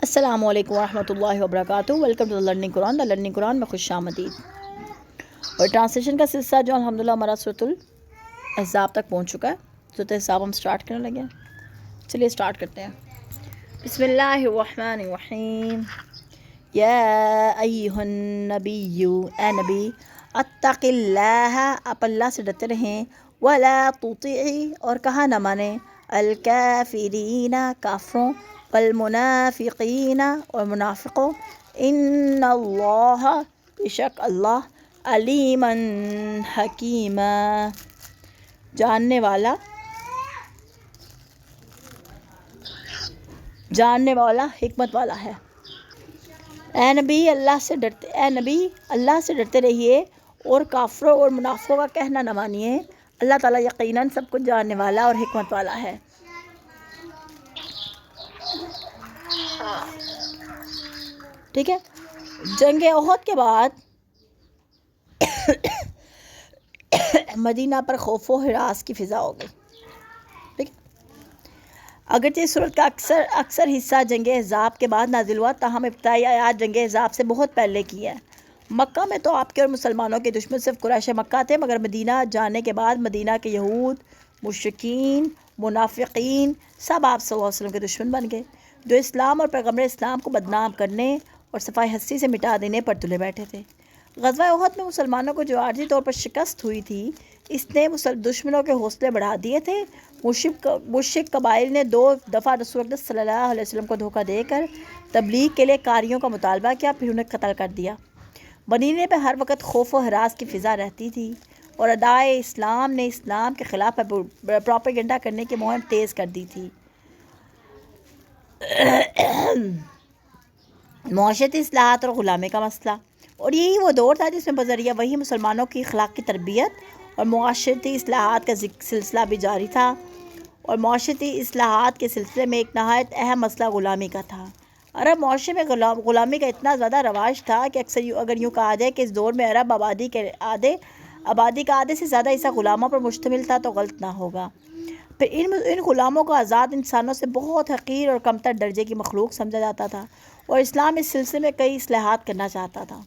السلام علیکم ورحمۃ اللہ وبرکاتہ. Welcome to the learning Quran. The learning Quran میں خوش آمدید. اور ٹرانسلیشن کا سلسلہ جو الحمدللہ ہمارا سورۃ الاحزاب تک پہنچ چکا ہے. سورۃ الاحزاب ہم سٹارٹ کرنے لگے ہیں. چلیے سٹارٹ کرتے ہیں. بسم اللہ الرحمن الرحیم. یا ایھا النبی، اے نبی، اتق اللہ، آپ اللہ سے ڈرتے رہیں. ولا تطیع، اور کہا نہ مانیں. الکافرین، کافروں. والمنافقین، اور منافقوں. ان اللہ، بے شک اللہ. علیم حکیم، جاننے والا حکمت والا ہے. اے نبی اللہ سے ڈرتے رہیے اور کافروں اور منافقوں کا کہنا نہ مانیے. اللہ تعالیٰ یقیناً سب کچھ جاننے والا اور حکمت والا ہے. ٹھیک ہے. جنگ احد کے بعد مدینہ پر خوف و ہراس کی فضا ہو گئی. ٹھیک ہے. اگرچہ اس صورت کا اکثر حصہ جنگ احزاب کے بعد نازل ہوا، تاہم ابتدائی آیات جنگ احزاب سے بہت پہلے کی ہے. مکہ میں تو آپ کے اور مسلمانوں کے دشمن صرف قریش مکہ تھے، مگر مدینہ جانے کے بعد مدینہ کے یہود، مشرکین، منافقین سب آپ صلی اللہ علیہ وسلم کے دشمن بن گئے، جو اسلام اور پیغمبر اسلام کو بدنام کرنے اور صفائی ہستی سے مٹا دینے پر تلے بیٹھے تھے. غزوہ احد میں مسلمانوں کو جو عارضی طور پر شکست ہوئی تھی، اس نے دشمنوں کے حوصلے بڑھا دیے تھے. مشرک قبائل نے 2 دفعہ رسول اللہ صلی اللہ علیہ وسلم کو دھوکہ دے کر تبلیغ کے لیے قاریوں کا مطالبہ کیا، پھر انہیں قتل کر دیا. مدینے پہ ہر وقت خوف و ہراس کی فضا رہتی تھی، اور اعدائے اسلام نے اسلام کے خلاف پروپیگنڈا کرنے کی مہم تیز کر دی تھی. معاشرتی اصلاحات اور غلامی کا مسئلہ. اور یہی وہ دور تھا جس میں بذریعہ وہی مسلمانوں کی اخلاقی تربیت اور معاشرتی اصلاحات کا سلسلہ بھی جاری تھا. اور معاشرتی اصلاحات کے سلسلے میں ایک نہایت اہم مسئلہ غلامی کا تھا. عرب معاشرے میں غلامی کا اتنا زیادہ رواج تھا کہ اگر یوں کہا جائے کہ اس دور میں عرب آبادی کا آدھے سے زیادہ حصہ غلاموں پر مشتمل تھا تو غلط نہ ہوگا. پھر ان غلاموں کو آزاد انسانوں سے بہت حقیر اور کمتر درجے کی مخلوق سمجھا جاتا تھا، اور اسلام اس سلسلے میں کئی اصلاحات کرنا چاہتا تھا.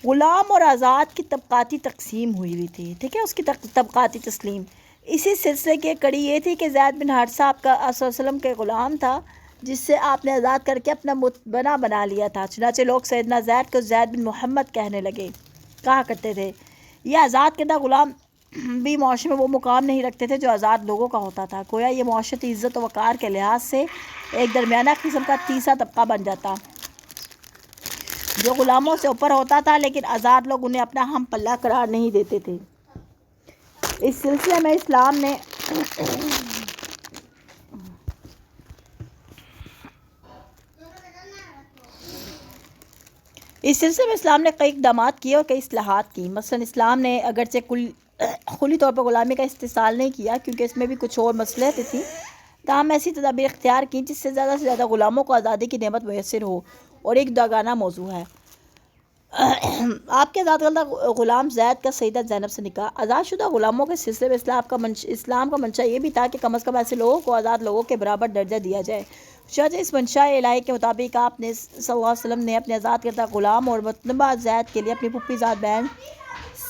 غلام اور آزاد کی طبقاتی تقسیم ہوئی تھی. ٹھیک ہے. اس کی طبقاتی تسلیم. اسی سلسلے کی ایک کڑی یہ تھی کہ زید بن حارثہ آپ کا صلی اللہ علیہ وسلم کے غلام تھا، جس سے آپ نے آزاد کر کے اپنا متبنہ بنا لیا تھا. چنانچہ لوگ سیدنا زید کو زید بن محمد کہا کرتے تھے. یہ آزاد کردہ غلام بھی معاشرے میں وہ مقام نہیں رکھتے تھے جو آزاد لوگوں کا ہوتا تھا. گویا یہ معاشرتی عزت و وقار کے لحاظ سے ایک درمیانہ قسم کا تیسرا طبقہ بن جاتا، جو غلاموں سے اوپر ہوتا تھا، لیکن آزاد لوگ انہیں اپنا ہم پلہ قرار نہیں دیتے تھے. اس سلسلے میں اسلام نے کئی اقدامات کیے اور کئی اصلاحات کی. مثلا اسلام نے اگرچہ کھلی طور پر غلامی کا استحصال نہیں کیا، کیونکہ اس میں بھی کچھ اور مصلحتیں تھیں، تاہم ایسی تدابیر اختیار کی جس سے زیادہ غلاموں کو آزادی کی نعمت میسر ہو. اور ایک داغانہ موضوع ہے آپ کے آزاد کردہ غلام زید کا سیدہ زینب سے نکاح. آزاد شدہ غلاموں کے سلسلے میں اسلام کا منشا یہ بھی تھا کہ کم از کم ایسے لوگوں کو آزاد لوگوں کے برابر درجہ دیا جائے. چنانچہ اس منشا الہی کے مطابق آپ نے صلی اللہ علیہ وسلم نے اپنے آزاد کردہ غلام اور مطلبہ زید کے لیے اپنی پھوپھی زاد بہن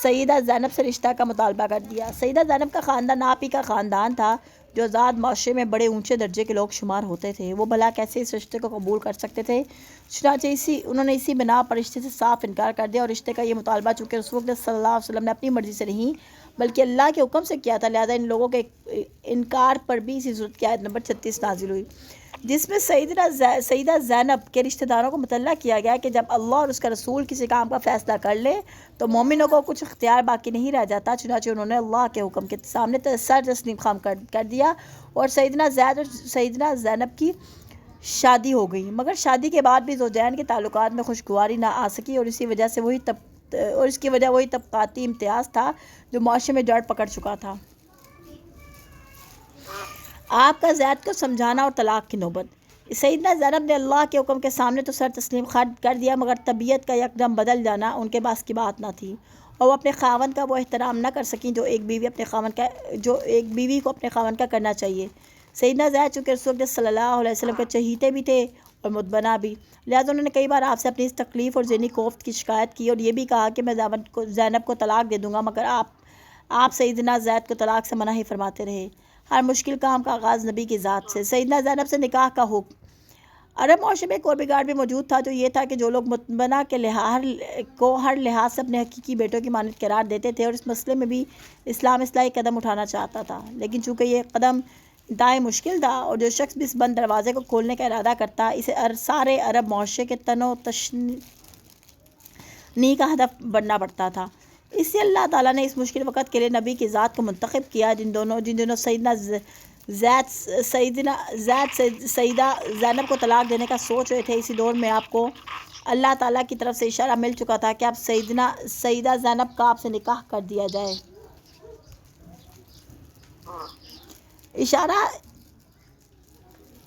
سیدہ زینب سے رشتہ کا مطالبہ کر دیا. سیدہ زینب کا خاندان آپ ہی کا خاندان تھا، جو آزاد معاشرے میں بڑے اونچے درجے کے لوگ شمار ہوتے تھے. وہ بھلا کیسے اس رشتے کو قبول کر سکتے تھے؟ چنانچہ انہوں نے اسی بنا پر رشتے سے صاف انکار کر دیا. اور رشتے کا یہ مطالبہ چونکہ رسول اللہ صلی اللہ علیہ وسلم نے اپنی مرضی سے نہیں بلکہ اللہ کے حکم سے کیا تھا، لہذا ان لوگوں کے انکار پر بھی اسی صورت کی آیت نمبر 36 نازل ہوئی، جس میں سیدہ زینب کے رشتہ داروں کو مطلع کیا گیا کہ جب اللہ اور اس کا رسول کسی کام کا فیصلہ کر لے تو مومنوں کو کچھ اختیار باقی نہیں رہ جاتا. چنانچہ انہوں نے اللہ کے حکم کے سامنے سر تسلیم خام کر دیا، اور سیدنا زید اور سیدنا زینب کی شادی ہو گئی. مگر شادی کے بعد بھی زوجین کے تعلقات میں خوشگواری نہ آ سکی، اور اس کی وجہ وہی طبقاتی امتیاز تھا جو معاشرے میں جڑ پکڑ چکا تھا. آپ کا زید کو سمجھانا اور طلاق کی نوبت. سیدنا زینب نے اللہ کے حکم کے سامنے تو سر تسلیم کر دیا، مگر طبیعت کا یکدم بدل جانا ان کے پاس کی بات نہ تھی، اور وہ اپنے خاوند کا وہ احترام نہ کر سکیں جو ایک بیوی کو اپنے خاوند کا کرنا چاہیے. سیدنا زید چونکہ رسول اللہ صلی اللہ علیہ وسلم کے چہیتے بھی تھے اور متبنا بھی، لہٰذا انہوں نے کئی بار آپ سے اپنی اس تکلیف اور ذہنی کوفت کی شکایت کی اور یہ بھی کہا کہ میں زینب کو طلاق دے دوں گا، مگر آپ سیدنا زید کو طلاق سے منع ہی فرماتے رہے۔ ہر مشکل کام کا آغاز نبی کی ذات سے۔ سیدنا زینب سے نکاح کا حکم۔ عرب معاشرے میں ایک اور بگاڑ بھی موجود تھا، جو یہ تھا کہ جو لوگ متبنہ کے کو ہر لحاظ سے اپنے حقیقی بیٹوں کی مانند قرار دیتے تھے، اور اس مسئلے میں بھی اسلام اصلاحی قدم اٹھانا چاہتا تھا، لیکن چونکہ یہ قدم انتہائی مشکل تھا اور جو شخص بھی اس بند دروازے کو کھولنے کا ارادہ کرتا اسے سارے عرب معاشرے کے تن و تشنیع کا ہدف بننا پڑتا تھا۔ اس سے اللہ تعالیٰ نے اس مشکل وقت کے لیے نبی کی ذات کو منتخب کیا، جن دونوں سیدہ زینب کو طلاق دینے کا سوچ رہے تھے۔ اسی دور میں آپ کو اللہ تعالیٰ کی طرف سے اشارہ مل چکا تھا کہ اب سیدہ زینب کا آپ سے نکاح کر دیا جائے۔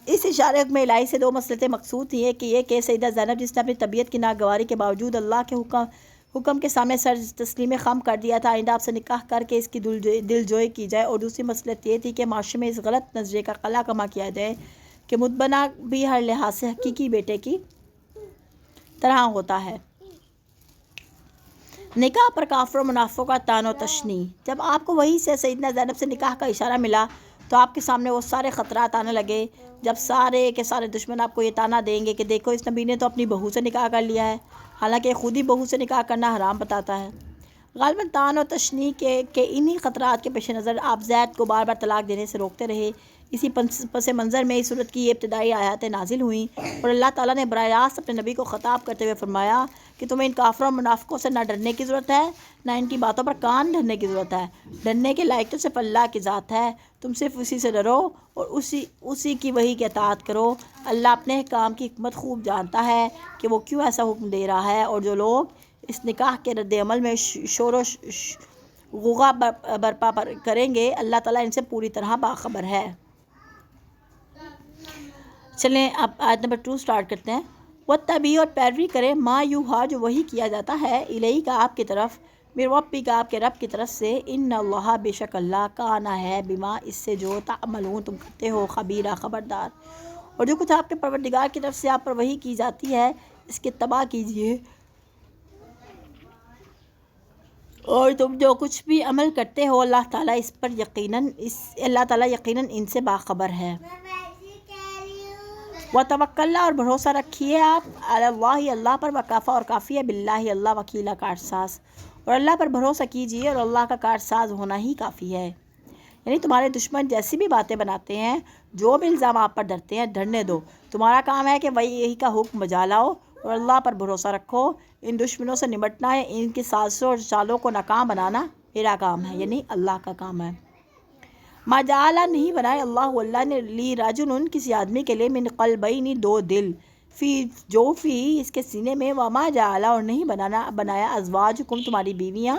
اس اشارے میں الہی سے دو مصلحتیں مقصود تھیں، ایک یہ کہ سیدہ زینب جس نے اپنی طبیعت کی ناگواری کے باوجود اللہ کے حکم کے سامنے سر تسلیم خم کر دیا تھا، آئندہ آپ سے نکاح کر کے اس کی دل جوئی کی جائے، اور دوسری مصلحت یہ تھی کہ معاشرے میں اس غلط نظریے کا قلع کما کیا جائے کہ متبنہ بھی ہر لحاظ سے حقیقی بیٹے کی طرح ہوتا ہے۔ نکاح پر کافر و منافقوں کا طعن و تشنیع۔ جب آپ کو وحی سے سیدنا زینب سے نکاح کا اشارہ ملا تو آپ کے سامنے وہ سارے خطرات آنے لگے، جب سارے کے سارے دشمن آپ کو یہ طعنہ دیں گے کہ دیکھو اس نبی نے تو اپنی بہو سے نکاح کر لیا ہے، حالانکہ خود ہی بہو سے نکاح کرنا حرام بتاتا ہے۔ غالباً طعن و تشنیع کے انہی خطرات کے پیش نظر آپ زید کو بار بار طلاق دینے سے روکتے رہے۔ اسی پس منظر میں اس صورت کی یہ ابتدائی آیاتیں نازل ہوئیں اور اللہ تعالیٰ نے براہ راست اپنے نبی کو خطاب کرتے ہوئے فرمایا کہ تمہیں ان کافروں اور منافقوں سے نہ ڈرنے کی ضرورت ہے، نہ ان کی باتوں پر کان دھرنے کی ضرورت ہے۔ ڈرنے کے لائق تو صرف اللہ کی ذات ہے، تم صرف اسی سے ڈرو اور اسی کی وحی کی اطاعت کرو۔ اللہ اپنے حکام کی حکمت خوب جانتا ہے کہ وہ کیوں ایسا حکم دے رہا ہے، اور جو لوگ اس نکاح کے رد عمل میں شور و غوغا برپا کریں گے، اللہ تعالیٰ ان سے پوری طرح باخبر ہے۔ چلیں اب آیت نمبر 2 سٹارٹ کرتے ہیں۔ وَاتَّبِعُوا اور پیروی کریں ما یوحیٰ جو وحی کیا جاتا ہے الیہ کا آپ کی طرف، من ربک آپ کے رب کی طرف سے، ان اللہ بے شک اللہ کان ہے بما اس سے جو تعملون تم کرتے ہو خبیرہ خبردار۔ اور جو کچھ آپ کے پروردگار کی طرف سے آپ پر وحی کی جاتی ہے اس کی اتباع کیجیے، اور تم جو کچھ بھی عمل کرتے ہو اللہ تعالیٰ یقیناً ان سے باخبر ہے۔ وَتَوَکَّلْنَا اور بھروسہ رکھیے آپ علی اللہ اللہ پر، وکفیٰ اور کافی ہے باللہ اللہ وکیلا کارساز، اور اللہ پر بھروسہ کیجیے اور اللہ کا کارساز ہونا ہی کافی ہے۔ یعنی تمہارے دشمن جیسی بھی باتیں بناتے ہیں، جو بھی الزام آپ پر ڈھرتے ہیں، ڈھرنے دو، تمہارا کام ہے کہ وہی یہی کا حکم بجا لاؤ اور اللہ پر بھروسہ رکھو۔ ان دشمنوں سے نمٹنا ہے، ان کی سازشوں اور چالوں کو ناکام بنانا میرا کام ہے، یعنی اللہ کا کام ہے۔ ما جعل نہیں بنائے اللہ نے لی رجل کسی آدمی کے لیے من قلبین دو دل، فی اس کے سینے میں، وما جعل اور نہیں بنایا ازواجکم تمہاری بیویاں،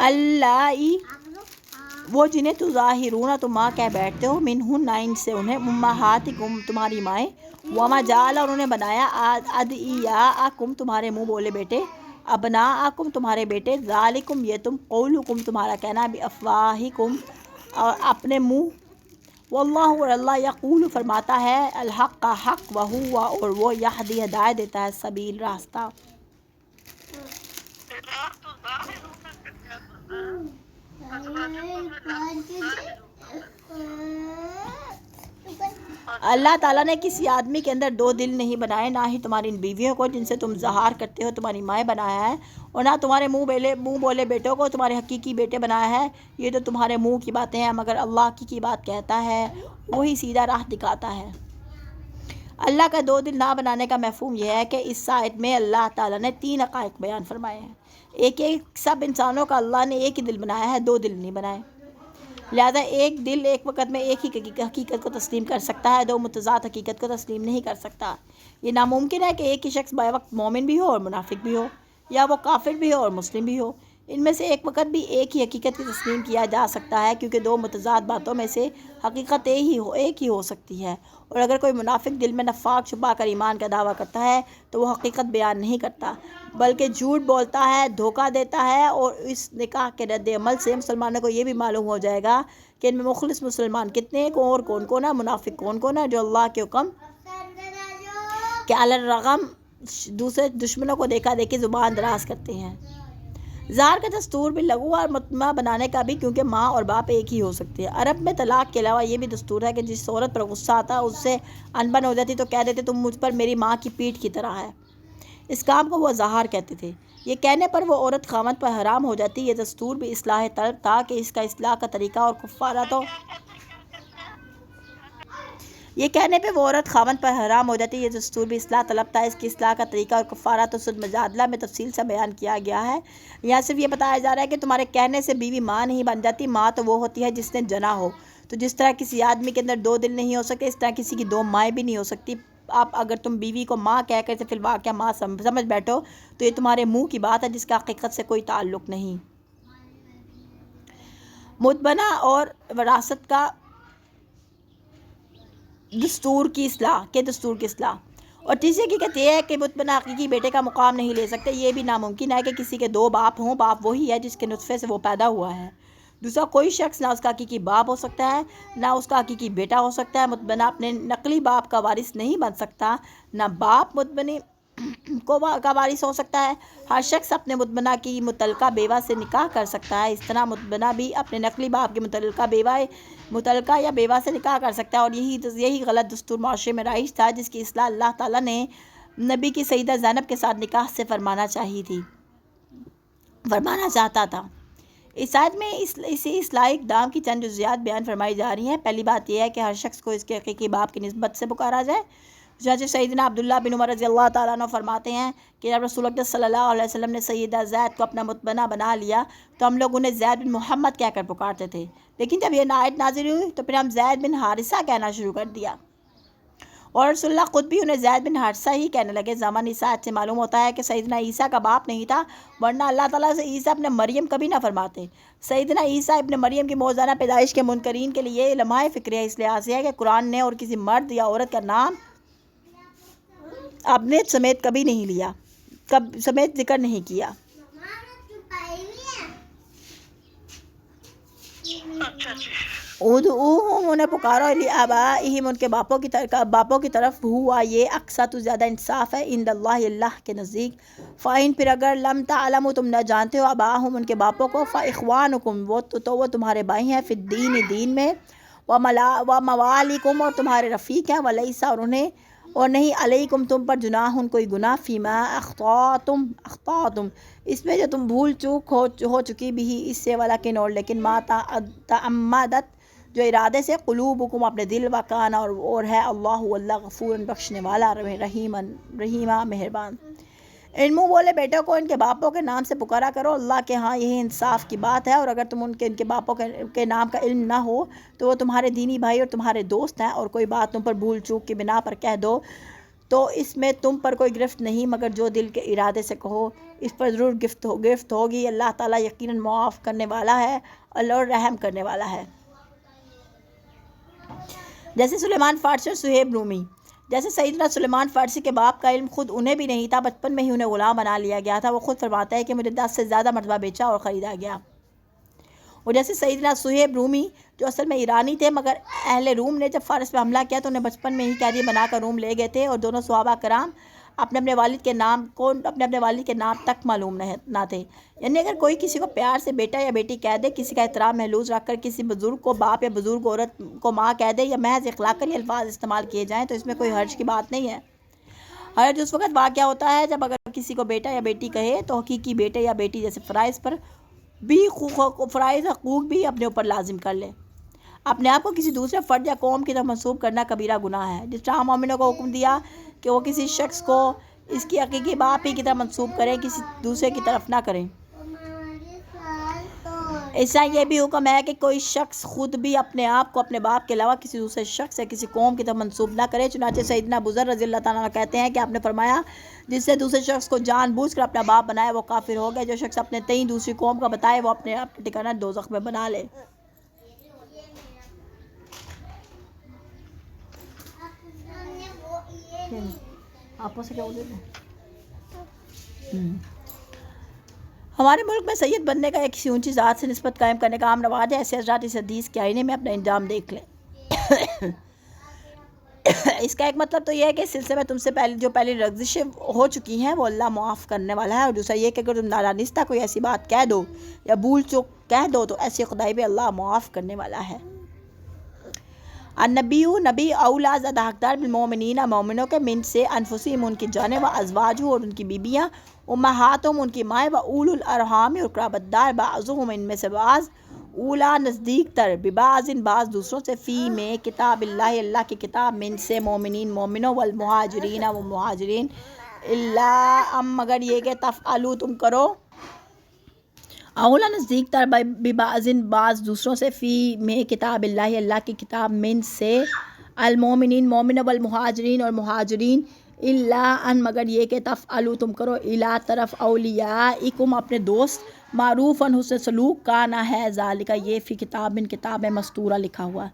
اللہ وہ جنہیں تظاہرون تم ماں کہہ بیٹھتے ہو، منہن ان سے انہیں، امہاتکم تمہاری مائیں، وما جعل اور انہیں بنایا ادعیاءکم تمہارے منہ بولے بیٹے، ابناءکم تمہارے بیٹے، ذالکم یہ تم، قولکم تمہارا کہنا، بافواہکم اور اپنے منہ، واللہ اور اللہ یقول فرماتا ہے الحق کا حق، وہو اور وہ یہدی ہدایت دیتا ہے سبیل راستہ۔ اللہ تعالیٰ نے کسی آدمی کے اندر دو دل نہیں بنائے، نہ ہی تمہاری ان بیویوں کو جن سے تم زہار کرتے ہو تمہاری مائیں بنایا ہے، اور نہ تمہارے منہ بولے بیٹوں کو تمہارے حقیقی بیٹے بنایا ہے۔ یہ تو تمہارے منہ کی باتیں ہیں، مگر اللہ کی بات کہتا ہے، وہی سیدھا راہ دکھاتا ہے۔ اللہ کا دو دل نہ بنانے کا مفہوم یہ ہے کہ اس آیت میں اللہ تعالیٰ نے 3 حقائق بیان فرمائے ہیں۔ ایک سب انسانوں کا اللہ نے ایک ہی دل بنایا ہے، 2 دل نہیں بنائے، لہذا ایک دل ایک وقت میں ایک ہی حقیقت کو تسلیم کر سکتا ہے، 2 متضاد حقیقت کو تسلیم نہیں کر سکتا۔ یہ ناممکن ہے کہ ایک ہی شخص بائے وقت مومن بھی ہو اور منافق بھی ہو، یا وہ کافر بھی ہو اور مسلم بھی ہو۔ ان میں سے ایک وقت بھی ایک ہی حقیقت کی تسلیم کیا جا سکتا ہے، کیونکہ دو متضاد باتوں میں سے حقیقت ایک ہی ہو سکتی ہے، اور اگر کوئی منافق دل میں نفاق چھپا کر ایمان کا دعویٰ کرتا ہے تو وہ حقیقت بیان نہیں کرتا بلکہ جھوٹ بولتا ہے، دھوکہ دیتا ہے، اور اس نکاح کے رد عمل سے مسلمانوں کو یہ بھی معلوم ہو جائے گا کہ ان میں مخلص مسلمان کتنے اور کون کون ہے، منافق کون کون ہے جو اللہ کے حکم کہ علی الرغم دوسرے دشمنوں کو دیکھا دیکھی زبان دراز کرتے ہیں۔ زہار کا دستور بھی لغو اور مطمع بنانے کا بھی، کیونکہ ماں اور باپ ایک ہی ہو سکتے ہیں۔ عرب میں طلاق کے علاوہ یہ بھی دستور ہے کہ جس عورت پر غصہ آتا اس سے انبن ہو جاتی تو کہہ دیتے تم مجھ پر میری ماں کی پیٹھ کی طرح ہے۔ اس کام کو وہ زہار کہتے تھے۔ یہ کہنے پر وہ عورت خاوند پر حرام ہو جاتی۔ یہ دستور بھی اصلاح طلب تھا کہ اس کا اصلاح کا طریقہ اور کفارہ تو یہ کہنے پہ وہ عورت خاوند پر حرام ہو جاتی۔ یہ دستور بھی اصلاح طلب تھا۔ اس کی اصلاح کا طریقہ اور کفارہ تو سود مجادلہ میں تفصیل سے بیان کیا گیا ہے۔ یہاں صرف یہ بتایا جا رہا ہے کہ تمہارے کہنے سے بیوی ماں نہیں بن جاتی۔ ماں تو وہ ہوتی ہے جس نے جنا ہو۔ تو جس طرح کسی آدمی کے اندر دو دل نہیں ہو سکتے، اس طرح کسی کی دو مائیں بھی نہیں ہو سکتی۔ اگر تم بیوی کو ماں کہہ کر فی الواقعہ ماں سمجھ بیٹھو تو یہ تمہارے منہ کی بات ہے جس کا حقیقت سے کوئی تعلق نہیں۔ متبنہ اور وراثت کا دستور کی اصلاح اور تیسری حقیقت یہ ہے کہ متبنہ حقیقی بیٹے کا مقام نہیں لے سکتے۔ یہ بھی ناممکن ہے کہ کسی کے دو باپ ہوں۔ باپ وہی ہے جس کے نطفے سے وہ پیدا ہوا ہے۔ دوسرا کوئی شخص نہ اس کا حقیقی باپ ہو سکتا ہے نہ اس کا حقیقی بیٹا ہو سکتا ہے۔ متبنہ اپنے نقلی باپ کا وارث نہیں بن سکتا، نہ باپ متبنی کا وارث ہو سکتا ہے۔ ہر شخص اپنے متبنہ کی متعلقہ بیوہ سے نکاح کر سکتا ہے، اس طرح متبنہ بھی اپنے نقلی باپ کی متعلقہ یا بیوہ سے نکاح کر سکتا ہے، اور یہی غلط دستور معاشرے میں رائج تھا جس کی اصلاح اللہ تعالیٰ نے نبی کی سیدہ زینب کے ساتھ نکاح سے فرمانا چاہتا تھا۔ اس آیت میں اسی اصلاحی اقدام کی چند جزیات بیان فرمائی جا رہی ہیں۔ پہلی بات یہ ہے کہ ہر شخص کو اس کے حقیقی باپ کی نسبت سے پکارا جائے۔ چنانچہ سیدنا عبداللہ بن عمر رضی اللہ تعالیٰ عنہ فرماتے ہیں کہ جب رسول اللہ صلی اللہ علیہ وسلم نے سیدہ زید کو اپنا متبنہ بنا لیا تو ہم لوگ انہیں زید بن محمد کہہ کر پکارتے تھے، لیکن جب یہ آیت نازل ہوئی تو پھر ہم زید بن حارثہ کہنا شروع کر دیا، اور رسول اللہ خود بھی انہیں زید بن حارثہ ہی کہنے لگے۔ زمان اس آیت سے معلوم ہوتا ہے کہ سیدنا عیسیٰ کا باپ نہیں تھا، ورنہ اللہ تعالیٰ سے عیسیٰ ابن مریم کبھی نہ فرماتے۔ سیدنا عیسیٰ ابن مریم کی موزانہ پیدائش کے منکرین کے لیے یہ لمحہ فکر ہے، اس لحاظ سے ہے کہ قرآن نے اور کسی مرد یا عورت کا نام اپنے سمیت کبھی نہیں لیا، سمیت ذکر نہیں کیا۔ ادعوہم، انہیں پکارو، لآبائہم، ان کے باپوں کی طرف، ہوا یہ اقسط زیادہ انصاف ہے، عند اللہ، اللہ کے نزدیک۔ فَإِن، پھر اگر لم تعلموا، تم نہ جانتے ہو، آباءہم، ان کے باپوں کو، فإخوانکم، وہ تمہارے بھائی ہیں، فی الدین، دین میں، وموالیکم، اور تمہارے رفیق ہیں، ولیس، اور نہیں، علیکم، تم پر، جناح، کوئی گناہ، فیما اخطأتم، اس میں جو تم بھول چوک ہو چکی بھی، اس سے، ولیکن، اور لیکن، ما تعمدت، جو ارادے سے، قلوبکم، اپنے دل، وکان، اور ہے، اللہ غفور، بخشنے والا، رحیمہ، مہربان۔ ان منہ بولے بیٹوں کو ان کے باپوں کے نام سے پکارا کرو، اللہ کے ہاں یہی انصاف کی بات ہے، اور اگر تم ان کے باپوں کے نام کا علم نہ ہو تو وہ تمہارے دینی بھائی اور تمہارے دوست ہیں، اور کوئی بات تم پر بھول چوک کی بنا پر کہہ دو تو اس میں تم پر کوئی گرفت نہیں، مگر جو دل کے ارادے سے کہو اس پر ضرور گرفت ہوگی۔ اللہ تعالیٰ یقیناً معاف کرنے والا ہے اور رحم کرنے والا ہے۔ جیسے سلیمان فارسی اور صہیب رومی، جیسے سیدنا سلیمان فارسی کے باپ کا علم خود انہیں بھی نہیں تھا، بچپن میں ہی انہیں غلام بنا لیا گیا تھا، وہ خود فرماتا ہے کہ مجھے 10 سے زیادہ مرتبہ بیچا اور خریدا گیا۔ اور جیسے سیدنا صہیب رومی جو اصل میں ایرانی تھے، مگر اہل روم نے جب فارس پہ حملہ کیا تو انہیں بچپن میں ہی قیدی بنا کر روم لے گئے تھے، اور دونوں صحابہ کرام اپنے والد کے نام تک معلوم نہ تھے۔ یعنی اگر کوئی کسی کو پیار سے بیٹا یا بیٹی کہہ دے، کسی کا احترام محلوظ رکھ کر کسی بزرگ کو باپ یا بزرگ عورت کو ماں کہہ دے، یا محض اخلاقاً یہ الفاظ استعمال کیے جائیں تو اس میں کوئی حرج کی بات نہیں ہے۔ حرج اس وقت واقع ہوتا ہے جب اگر کسی کو بیٹا یا بیٹی کہے تو حقیقی بیٹے یا بیٹی جیسے فرائض حقوق بھی اپنے اوپر لازم کر لے۔ اپنے آپ کو کسی دوسرے فرد یا قوم کی طرف منسوب کرنا کبیرہ گناہ ہے۔ جس طرح مومنوں کو حکم دیا کہ وہ کسی شخص کو اس کی حقیقی باپ ہی کی طرف منسوب کریں، کسی دوسرے کی طرف نہ کریں۔ اس طرح یہ بھی حکم ہے کہ کوئی شخص خود بھی اپنے آپ کو اپنے باپ کے علاوہ کسی دوسرے شخص یا کسی قوم کی طرف منسوب نہ کرے۔ چنانچہ سیدنا ابو ذر رضی اللہ تعالیٰ عنہ کہتے ہیں کہ آپ نے فرمایا جس سے دوسرے شخص کو جان بوجھ کر اپنا باپ بنائے وہ کافر ہو گیا۔ جو شخص اپنے تئیں دوسری قوم کا بتائے وہ اپنے آپ کا ٹھکانہ دوزخ میں بنا لے۔ آپوں سے کیا بولے تھے؟ ہمارے ملک میں سید بننے کا ایک کسی اونچی ذات سے نسبت قائم کرنے کا عام رواج ہے۔ ایسے حضرات اس حدیث کے آئینے میں اپنا انجام دیکھ لیں۔ اس کا ایک مطلب تو یہ ہے کہ اس سلسلے میں تم سے پہلی رگزشیں ہو چکی ہیں وہ اللہ معاف کرنے والا ہے، اور دوسرا یہ کہ اگر تم نادانستہ کوئی ایسی بات کہہ دو یا بھول چوک کہہ دو تو ایسی خدائی بھی اللہ معاف کرنے والا ہے۔ نبی اولا زیادہ حقدار بالمومنین مومنوں کے من سے انفسہم ان کی جانیں و ازواجہ اور ان کی بیبیاں امہاتہم ان کی مائیں و اولو الارحام اور قرابت دار بعضہم ان میں سے بعض اولا نزدیک تر ببعض بعض دوسروں سے فی میں کتاب اللہ اللہ کی کتاب من سے مومنین مومنوں والمہاجرین و مہاجرین اللہ مگر یہ کہ تفعلوا تم کرو اولا نزدیک تر ببعض بعض دوسروں سے فی میں کتاب اللہ اللہ کی کتاب من سے المومنین مومن والمہاجرین اور مہاجرین اللہ ان مگر یہ کہ تفعلوا تم کرو الا طرف اولیاءکم اپنے دوست معروف ان حسن سلوک کا نہ ہے ذالکہ یہ فی کتاب من کتاب میں مستورہ لکھا ہوا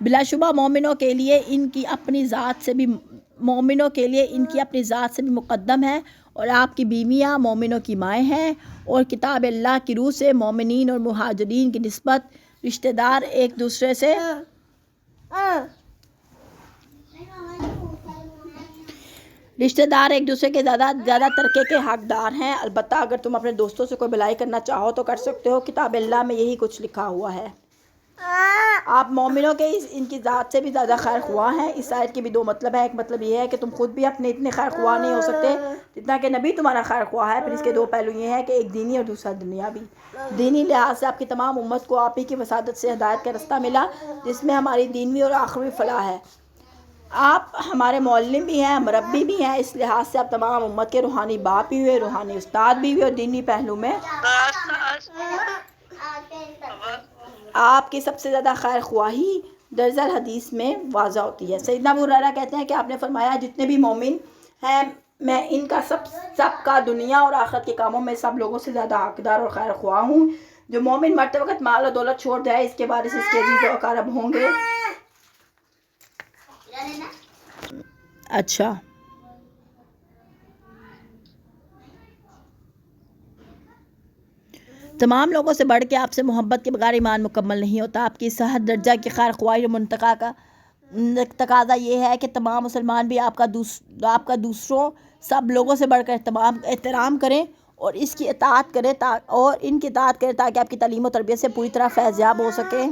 بلا شبہ مومنوں کے لیے ان کی اپنی ذات سے بھی مقدم ہے، اور آپ کی بیویاں مومنوں کی مائیں ہیں، اور کتاب اللہ کی روح سے مومنین اور مہاجرین کی نسبت رشتہ دار ایک دوسرے سے کے زیادہ ترکے کے حقدار ہیں۔ البتہ اگر تم اپنے دوستوں سے کوئی بھلائی کرنا چاہو تو کر سکتے ہو، کتاب اللہ میں یہی کچھ لکھا ہوا ہے۔ آپ مومنوں کے ان کی ذات سے بھی زیادہ خیر خواہ ہیں۔ اس آیت کے بھی دو مطلب ہیں۔ ایک مطلب یہ ہے کہ تم خود بھی اپنے اتنے خیر خواہ نہیں ہو سکتے جتنا کہ نبی تمہارا خیر خواہ ہے۔ پھر اس کے دو پہلو یہ ہیں کہ ایک دینی اور دوسرا دنیاوی۔ دینی لحاظ سے آپ کی تمام امت کو آپ ہی کی وسادت سے ہدایت کا رستہ ملا جس میں ہماری دینوی اور آخروی فلاح ہے۔ آپ ہمارے معلم بھی ہیں، مربی بھی ہیں، اس لحاظ سے آپ تمام امت کے روحانی باپ بھی ہوئے، روحانی استاد بھی ہوئے، اور دینی پہلو میں آپ کی سب سے زیادہ خیر خواہی درج الحدیث میں واضح ہوتی ہے۔ سیدنا ابو ہریرہ کہتے ہیں کہ آپ نے فرمایا جتنے بھی مومن ہیں میں ان کا سب کا دنیا اور آخرت کے کاموں میں سب لوگوں سے زیادہ حقدار اور خیر خواہ ہوں۔ جو مومن مرتے وقت مال و دولت چھوڑ جائے اس کے وارث اس کے عزیز و اقارب ہوں گے۔ اچھا، تمام لوگوں سے بڑھ کے آپ سے محبت کے بغیر ایمان مکمل نہیں ہوتا۔ آپ کی صحت درجہ کی خیر خواہی اور منتقا کا تقاضا یہ ہے کہ تمام مسلمان بھی آپ کا دوسروں سب لوگوں سے بڑھ کر احترام کریں اور ان کی اطاعت کریں تاکہ آپ کی تعلیم و تربیت سے پوری طرح فیض یاب ہو سکیں۔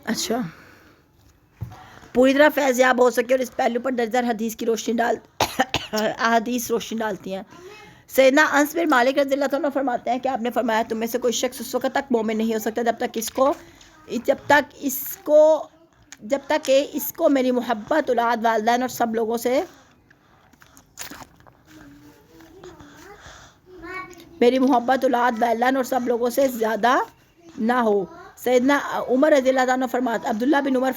اچھا، پوری طرح فیض یاب ہو سکے، اور اس پہلو پر درج حدیث کی احادیث روشنی ڈالتی ہیں۔ سیدنا انس بن مالک رضی اللہ عنہ فرماتے ہیں کہ آپ نے فرمایا تم میں سے کوئی شخص اس وقت تک مومن نہیں ہو سکتا جب تک کہ اس کو میری محبت اولاد والدین اور سب لوگوں سے زیادہ نہ ہو۔ سیدنا عمر رضی اللہ عنہ عبداللہ بن عمر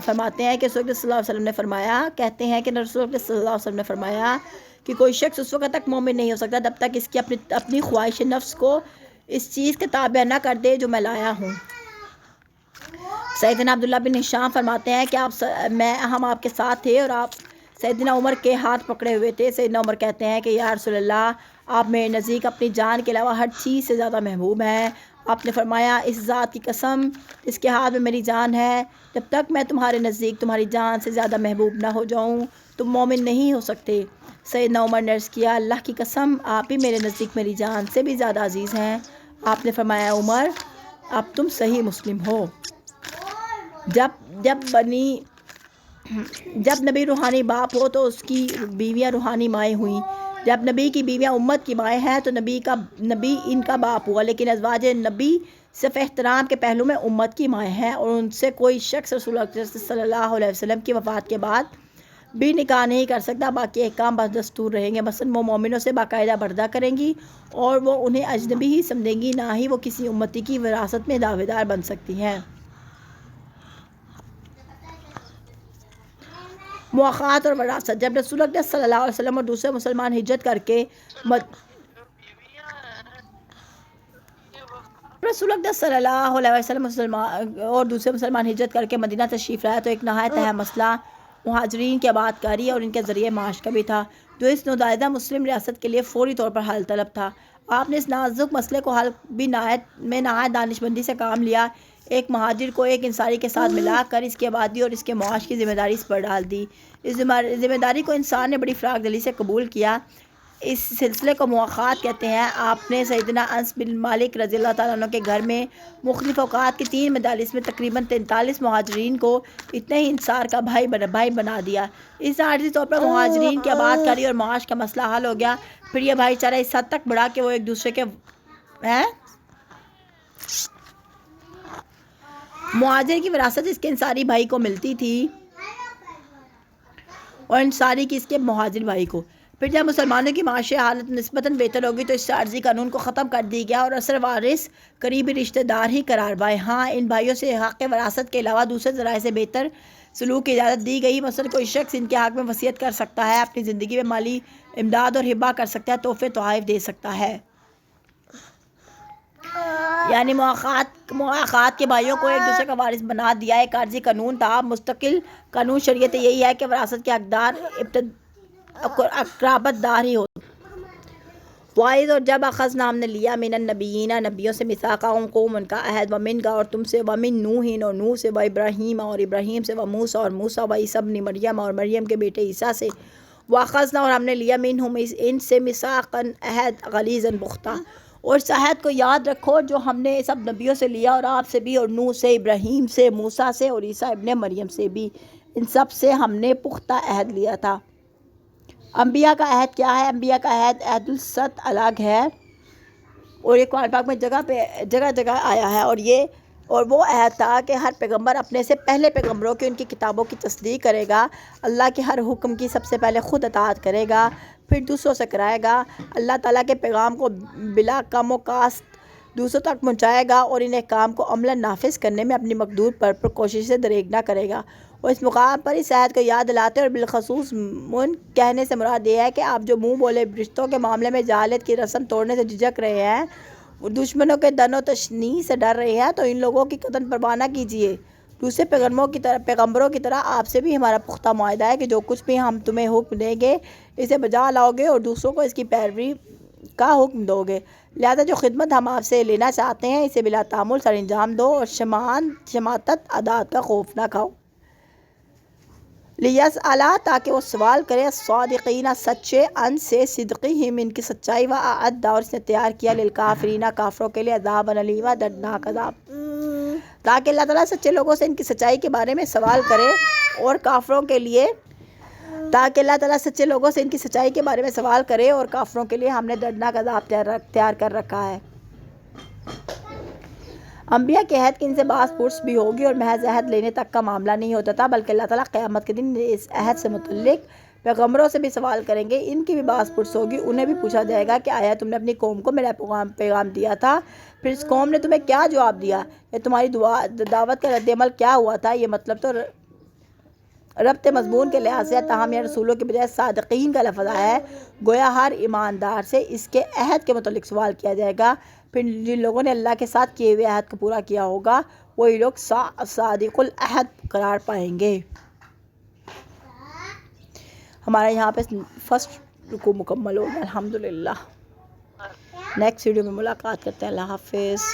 فرماتے ہیں کہ رسول اللہ صلی اللہ علیہ وسلم نے فرمایا کہ کوئی شخص اس وقت تک مومن نہیں ہو سکتا جب تک اس کی اپنی خواہش نفس کو اس چیز کے تابع نہ کر دے جو میں لایا ہوں۔ سیدنا عبداللہ بن ہشام فرماتے ہیں کہ ہم آپ کے ساتھ تھے اور آپ سیدنا عمر کے ہاتھ پکڑے ہوئے تھے۔ سیدنا عمر کہتے ہیں کہ یا رسول اللہ، آپ میرے نزدیک اپنی جان کے علاوہ ہر چیز سے زیادہ محبوب ہیں۔ آپ نے فرمایا اس ذات کی قسم اس کے ہاتھ میں میری جان ہے، جب تک میں تمہارے نزدیک تمہاری جان سے زیادہ محبوب نہ ہو جاؤں تم مومن نہیں ہو سکتے۔ سیدنا عمر نے عرض کیا اللہ کی قسم آپ ہی میرے نزدیک میری جان سے بھی زیادہ عزیز ہیں۔ آپ نے فرمایا عمر اب تم صحیح مسلم ہو۔ جب نبی روحانی باپ ہو تو اس کی بیویاں روحانی مائیں ہوئیں۔ جب نبی کی بیویاں امت کی مائیں ہیں تو نبی ان کا باپ ہوا، لیکن ازواج نبی صرف احترام کے پہلو میں امت کی مائیں ہیں اور ان سے کوئی شخص رسول اللہ صلی اللہ علیہ وسلم کی وفات کے بعد بھی نکاح نہیں کر سکتا. باقی احکام بس دستور رہیں گے. مثلاً وہ مومنوں سے باقاعدہ پردہ کریں گی اور وہ انہیں اجنبی ہی سمجھیں گی، نہ ہی وہ کسی امتی کی وراثت میں دعوے دار بن سکتی ہیں. مواخات اور وراثت. جب رسول اللہ صلی اللہ علیہ وسلم اور دوسرے مسلمان ہجرت کر کے مدینہ تشریف لایا تو ایک نہایت اہم مسئلہ مہاجرین کی آباد کاری اور ان کے ذریعے معاش کا بھی تھا، جو اس نوزائیدہ مسلم ریاست کے لیے فوری طور پر حل طلب تھا. آپ نے اس نازک مسئلے کو حل بھی نہایت دانش مندی سے کام لیا. ایک مہاجر کو ایک انصاری کے ساتھ ملا کر اس کی آبادی اور اس کے معاش کی ذمہ داری اس پر ڈال دی. اس ذمہ داری کو انسان نے بڑی فراخ دلی سے قبول کیا. اس سلسلے کو مواخات کہتے ہیں. آپ نے سیدنا انس بن مالک رضی اللہ تعالیٰ عنہ کے گھر میں مختلف اوقات کی 3 مجالس میں تقریباً 43 مہاجرین کو اتنے ہی انصار کا بھائی بنا دیا. اس سے عارضی طور پر مہاجرین کی آباد کاری اور معاش کا مسئلہ حل ہو گیا. پھر یہ بھائی چارہ اس حد تک بڑھا کہ وہ ایک دوسرے کے مہاجر کی وراثت اس کے انصاری بھائی کو ملتی تھی اور انصاری کی اس کے مہاجر بھائی کو. پھر جب مسلمانوں کی معاشی حالت نسبتاً بہتر ہوگی تو اس سے عارضی قانون کو ختم کر دی گیا اور اثر وارث قریبی رشتہ دار ہی قرار پائے. ہاں، ان بھائیوں سے حق وراثت کے علاوہ دوسرے ذرائع سے بہتر سلوک کی اجازت دی گئی. مثلاً کوئی شخص ان کے حق میں وصیت کر سکتا ہے، اپنی زندگی میں مالی امداد اور ہبہ کر سکتا ہے، تحفے تحائف دے سکتا ہے. یعنی مواخات کے بھائیوں کو ایک دوسرے کا وارث بنا دیا. ایک عارضی قانون تھا. مستقل قانون شریعت یہی ہے کہ وراثت کے حقدار قرابت دار ہی ہوتے. وائز اور جب اخذنا ہم نے لیا من النبیین نبیوں سے میثاقہم قوم ان کا عہد ومن کا اور تم سے ومن نوح اور نوح سے وابراہیم اور ابراہیم سے وموسیٰ اور موسیٰ وعیسیٰ ابن مریم اور مریم کے بیٹے عیسیٰ سے واخذنا اور ہم نے لیا منہم ان سے میثاقا عہد غلیظا پختہ. اور اس عہد کو یاد رکھو جو ہم نے سب نبیوں سے لیا اور آپ سے بھی اور نوح سے ابراہیم سے موسیٰ سے اور عیسیٰ ابن مریم سے بھی. ان سب سے ہم نے پختہ عہد لیا تھا. انبیاء کا عہد کیا ہے؟ انبیاء کا عہد الست الگ ہے اور یہ قرآن پاک میں جگہ آیا ہے اور وہ عہد تھا کہ ہر پیغمبر اپنے سے پہلے پیغمبروں کی ان کی کتابوں کی تصدیق کرے گا، اللہ کے ہر حکم کی سب سے پہلے خود اطاعت کرے گا، پھر دوسروں سے کرائے گا، اللہ تعالیٰ کے پیغام کو بلا کم و کاست دوسروں تک پہنچائے گا اور ان احکام کو عملاً نافذ کرنے میں اپنی مقدور پر کوشش سے دریغ نہ کرے گا. اور اس مقام پر اس عہد کو یاد دلاتے اور بالخصوص کہنے سے مراد یہ ہے کہ آپ جو منہ بولے رشتوں کے معاملے میں جہالت کی رسم توڑنے سے جھجک رہے ہیں، دشمنوں کے دن و تشنیع سے ڈر رہے ہیں، تو ان لوگوں کی قطعاً پرواہ نہ کیجیے. دوسرے پیغمبروں کی طرح آپ سے بھی ہمارا پختہ معاہدہ ہے کہ جو کچھ بھی ہم تمہیں حکم دیں گے اسے بجا لاؤ گے اور دوسروں کو اس کی پیروی کا حکم دو گے. لہذا جو خدمت ہم آپ سے لینا چاہتے ہیں اسے بلا تعامل سر انجام دو اور شماتت عادات کا خوف نہ کھاؤ. لیسألا تاکہ وہ سوال کرے الصادقین سچے ان سے صدقہم ان کی سچائی و اعد اور اس نے تیار کیا للکافرین کافروں کے لیے عذابا الیما دردناک عذاب. تاکہ اللہ تعالیٰ سچے لوگوں سے ان کی سچائی کے بارے میں سوال کرے اور کافروں کے لیے ہم نے دردناک عذاب تیار کر رکھا ہے. انبیاء کے عہد کی ان سے باز پرس بھی ہوگی اور محض عہد لینے تک کا معاملہ نہیں ہوتا تھا، بلکہ اللہ تعالیٰ قیامت کے دن اس عہد سے متعلق پیغمبروں سے بھی سوال کریں گے. ان کی بھی باز پرس ہوگی. انہیں بھی پوچھا جائے گا کہ آیا تم نے اپنی قوم کو میرا پیغام دیا تھا، پھر اس قوم نے تمہیں کیا جواب دیا، یا تمہاری دعوت کا رد عمل کیا ہوا تھا؟ یہ مطلب تو ربط مضمون کے لحاظ سے تاہم یا رسولوں کے بجائے صادقین کا لفظ آیا ہے. گویا ہر ایماندار سے اس کے عہد کے متعلق سوال کیا جائے گا. پھر جن لوگوں نے اللہ کے ساتھ کیے ہوئے عہد کو پورا کیا ہوگا وہی لوگ صادق العہد قرار پائیں گے. ہمارا یہاں پہ فرسٹ رکوع مکمل ہو گیا الحمدللہ. نیکسٹ ویڈیو میں ملاقات کرتے ہیں. اللہ حافظ.